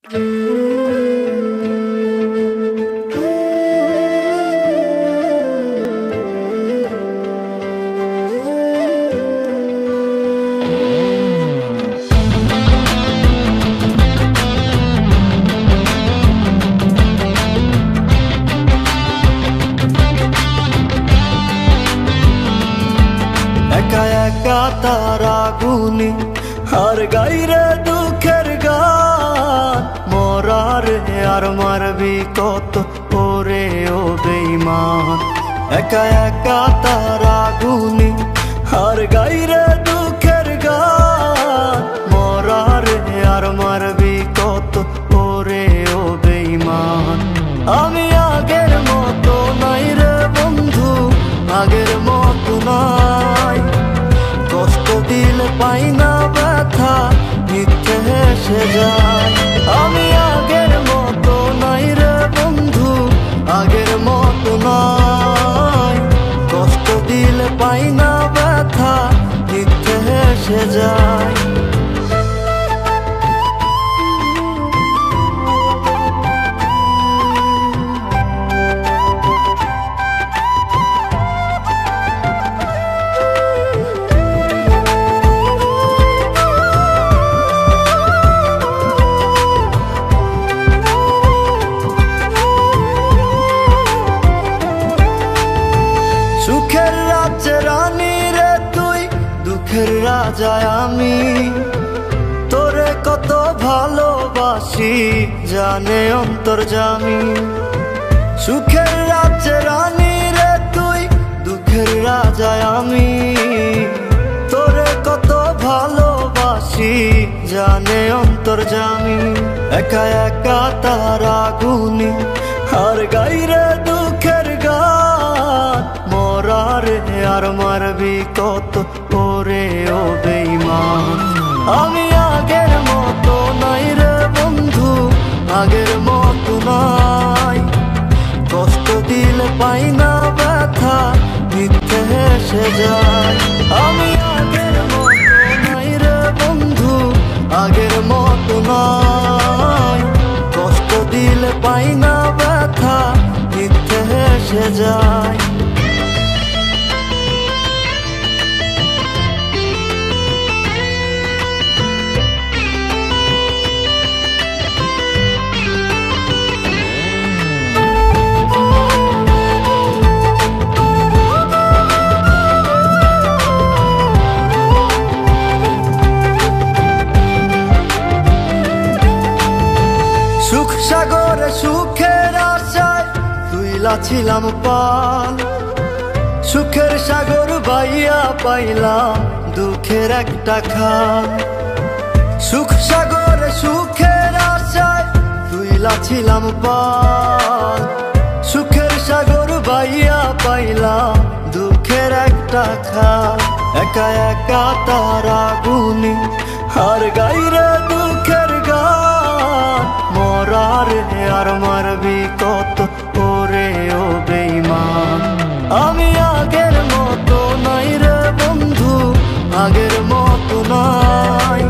একা একা তারা গুনি আর গাইরে দুঃখের গান, মরারে আর মারবি কত ওরে ও বেঈমান। একা একা তারা গুনি আর গাইরে দুঃখের গান, মরারে আর মারবি কত ওরে ও বেঈমান। আমি আগের মতো নাই রে বন্ধু, আগের মতো নাই, কষ্ট দিলে পাই না ব্যথা, মিথ্যে হেসে যায়। আমি আগের মতো নাই রে বন্ধু, আগের মতো নাই, কষ্ট দিলে পাই না ব্যথা, মিথ্যে হেসে যায়। সুখের রাজ্যে রানী রে তুই, দুঃখের রাজায় আমি, তোরে কত ভালোবাসি জানে অন্তর্যামী। সুখের রাজ্যে রানী রে তুই, দুঃখের রাজায় আমি, তোরে কত ভালোবাসি জানে অন্তর্যামী। একা একা তারা গুনি আর গাইরে দুঃখের গান, মরারে আর মারবি কত ওরে ও বেঈমান। আমি আগের মতো নাই রে বন্ধু, আগের মতো নাই, কষ্ট দিলে পাই না ব্যথা, মিথ্যে হেসে যায়। আমি আগের মতো নাই রে বন্ধু, আগের মতো নাই, কষ্ট দিলে পাই না ব্যথা, মিথ্যে হেসে যায়। সুখ সাগরে সুখের আশায় তুইলা ছিলাম পাল, সুখের সাগর বাইয়া পাইলাম দুঃখের একটা খাল। সুখ সাগরে সুখের আশায় তুইলা ছিলাম পাল, সুখের সাগর বাইয়া পাইলাম দুঃখের একটা খাল। একা একা তারা গুনি আর গাইরে দুঃখের গান, মরারে আর মারবি কত ওরে ও বেঈমান। আমি আগের মতো নাই রে বন্ধু, আগের মতো নাই,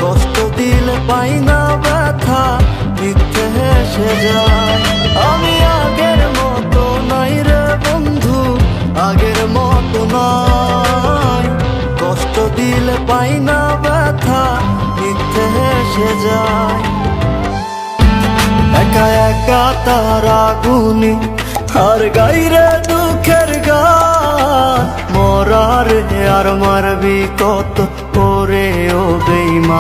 কষ্ট দিলে পাই না ব্যথা, মিথ্যে হেসে যায়। আমি আগের মতো নাই রে বন্ধু, আগের মতো নাই, কষ্ট দিলে পাই না ব্যথা, মিথ্যে হেসে যায়। একা একা তারা গুনি আর গাইরে দুঃখের গান, মরারে আর মারবি কত ওরে ও বেঈমান।